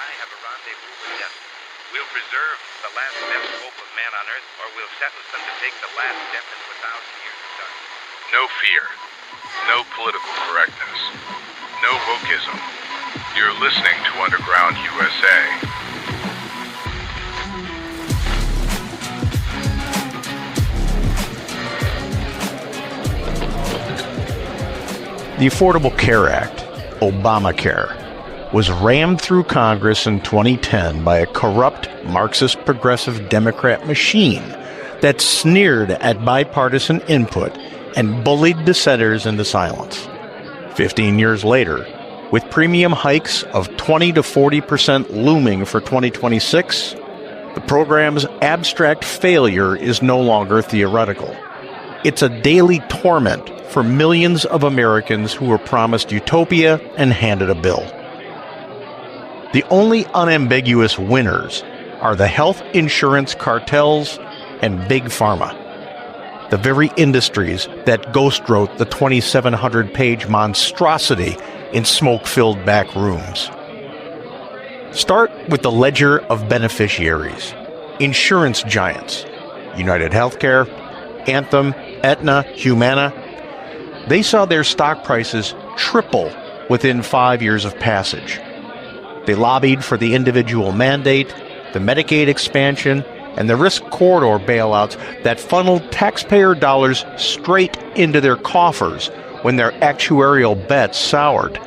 I have a rendezvous with death. We'll preserve the last best hope of man on earth, or we'll sentence them to take the last step into 1,000 years of darkness. No fear. No political correctness. No wokeism. You're listening to Underground USA. The Affordable Care Act, Obamacare, was rammed through Congress in 2010 by a corrupt Marxist-Progressive Democrat machine that sneered at bipartisan input and bullied dissenters into silence. 15 years later, with premium hikes of 20 to 40% looming for 2026, the program's abstract failure is no longer theoretical. It's a daily torment for millions of Americans who were promised utopia and handed a bill. The only unambiguous winners are the health insurance cartels and Big Pharma, the very industries that ghostwrote the 2,700-page monstrosity in smoke-filled back rooms. Start with the ledger of beneficiaries, insurance giants, UnitedHealth Anthem, Aetna, Humana. They saw their stock prices triple within 5 years of passage. They lobbied for the individual mandate, the Medicaid expansion, and the risk corridor bailouts that funneled taxpayer dollars straight into their coffers when their actuarial bets soured.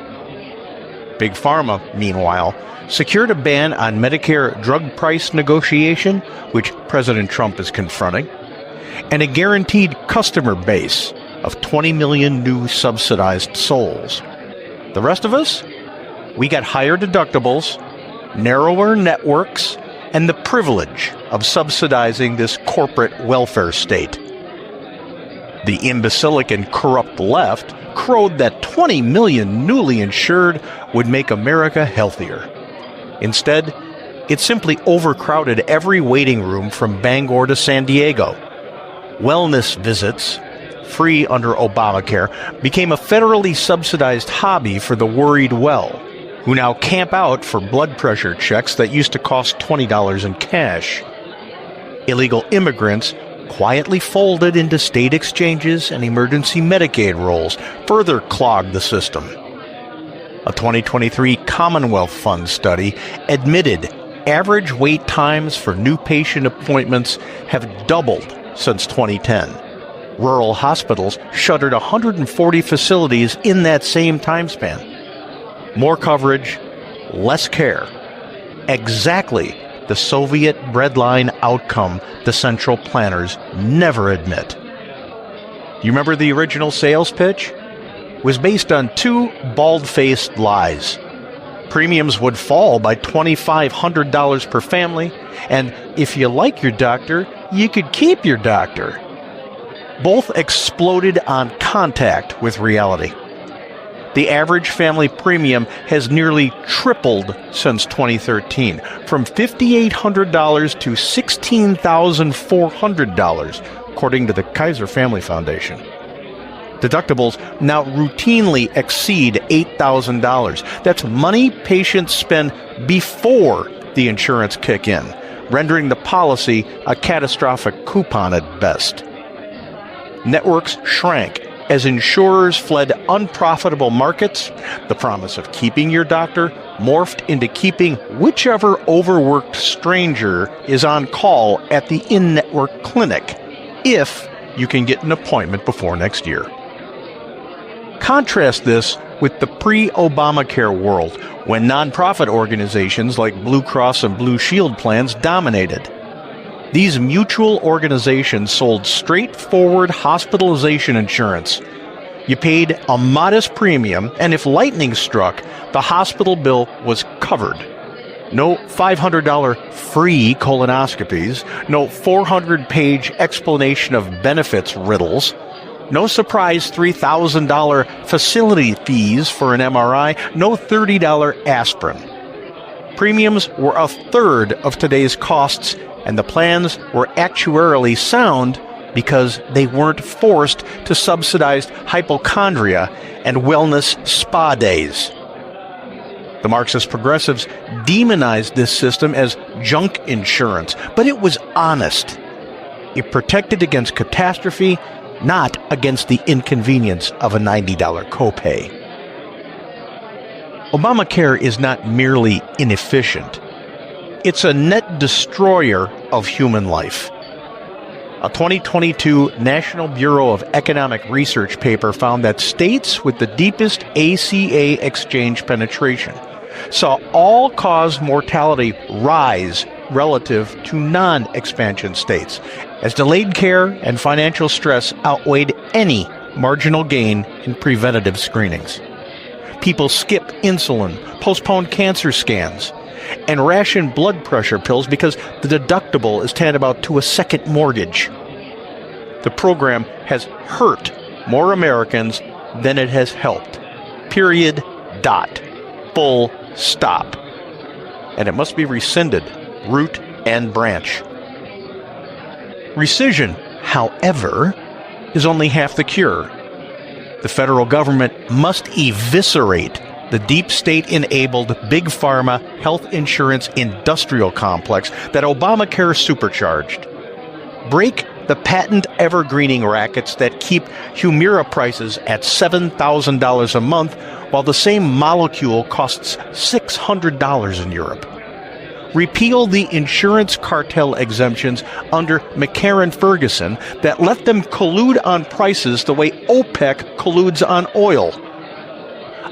Big Pharma, meanwhile, secured a ban on Medicare drug price negotiation, which President Trump is confronting, and a guaranteed customer base of 20 million new subsidized souls. The rest of us? We got higher deductibles, narrower networks, and the privilege of subsidizing this corporate welfare state. The imbecilic and corrupt left crowed that 20 million newly insured would make America healthier. Instead, it simply overcrowded every waiting room from Bangor to San Diego. Wellness visits, free under Obamacare, became a federally subsidized hobby for the worried well, who now camp out for blood pressure checks that used to cost $20 in cash. Illegal immigrants quietly folded into state exchanges and emergency Medicaid rolls, further clogged the system. A 2023 Commonwealth Fund study admitted average wait times for new patient appointments have doubled since 2010. Rural hospitals shuttered 140 facilities in that same time span. More coverage, less care. Exactly the Soviet breadline outcome the central planners never admit. You remember the original sales pitch? It was based on two bald-faced lies. Premiums would fall by $2,500 per family, and if you like your doctor, you could keep your doctor. Both exploded on contact with reality. The average family premium has nearly tripled since 2013, from $5,800 to $16,400, according to the Kaiser Family Foundation. Deductibles now routinely exceed $8,000. That's money patients spend before the insurance kick in, rendering the policy a catastrophic coupon at best. Networks shrank as insurers fled unprofitable markets. The promise of keeping your doctor morphed into keeping whichever overworked stranger is on call at the in-network clinic, if you can get an appointment before next year. Contrast this with the pre-Obamacare world, when nonprofit organizations like Blue Cross and Blue Shield plans dominated. These mutual organizations sold straightforward hospitalization insurance. You paid a modest premium, and if lightning struck, the hospital bill was covered. No $500 free colonoscopies, no 400-page explanation of benefits riddles, no surprise $3,000 facility fees for an MRI, no $30 aspirin. Premiums were a third of today's costs, and the plans were actuarially sound because they weren't forced to subsidize hypochondria and wellness spa days. The Marxist-Progressives demonized this system as junk insurance, but it was honest. It protected against catastrophe, not against the inconvenience of a $90 copay. Obamacare is not merely inefficient. It's a net destroyer of human life. A 2022 National Bureau of Economic Research paper found that states with the deepest ACA exchange penetration saw all-cause mortality rise relative to non-expansion states, as delayed care and financial stress outweighed any marginal gain in preventative screenings. People skip insulin, postpone cancer scans, and ration blood pressure pills because the deductible is tantamount to a second mortgage. The program has hurt more Americans than it has helped. Period. Dot. Full stop. And it must be rescinded, root and branch. Rescission, however, is only half the cure. The federal government must eviscerate the deep state-enabled Big Pharma health insurance industrial complex that Obamacare supercharged. Break the patent evergreening rackets that keep Humira prices at $7,000 a month while the same molecule costs $600 in Europe. Repeal the insurance cartel exemptions under McCarran-Ferguson that let them collude on prices the way OPEC colludes on oil.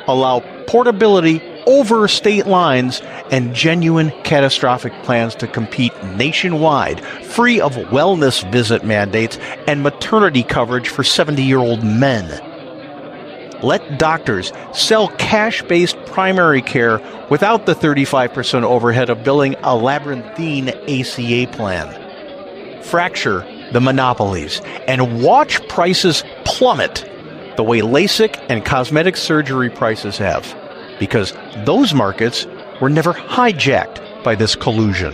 Allow portability over state lines and genuine catastrophic plans to compete nationwide, free of wellness visit mandates and maternity coverage for 70-year-old men. Let doctors sell cash-based primary care without the 35% overhead of billing a labyrinthine ACA plan. Fracture the monopolies and watch prices plummet the way LASIK and cosmetic surgery prices have, because those markets were never hijacked by this collusion.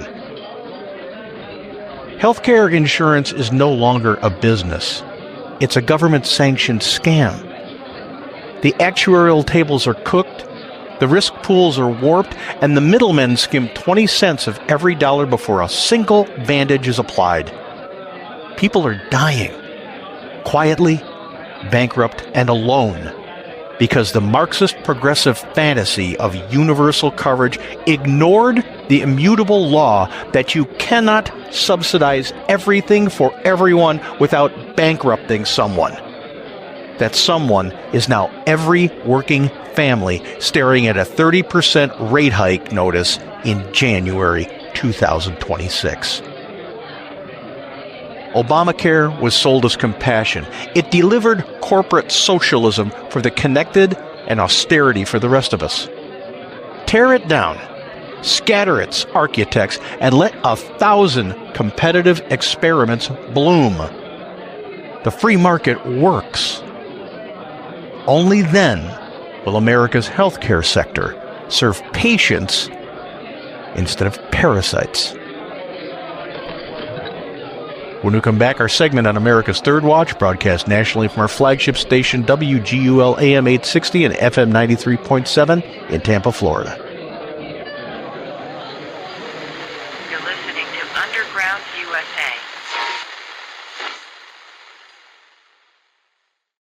Healthcare insurance is no longer a business. It's a government-sanctioned scam. The actuarial tables are cooked, the risk pools are warped, and the middlemen skim 20 cents of every dollar before a single bandage is applied. People are dying, quietly, bankrupt, and alone, because the Marxist-Progressive fantasy of universal coverage ignored the immutable law that you cannot subsidize everything for everyone without bankrupting someone. That someone is now every working family staring at a 30% rate hike notice in January 2026. Obamacare was sold as compassion. It delivered corporate socialism for the connected and austerity for the rest of us. Tear it down, scatter its architects, and let 1,000 competitive experiments bloom. The free market works. Only then will America's healthcare sector serve patients instead of parasites. When we come back, our segment on America's Third Watch, broadcast nationally from our flagship station WGUL AM 860 and FM 93.7 in Tampa, Florida.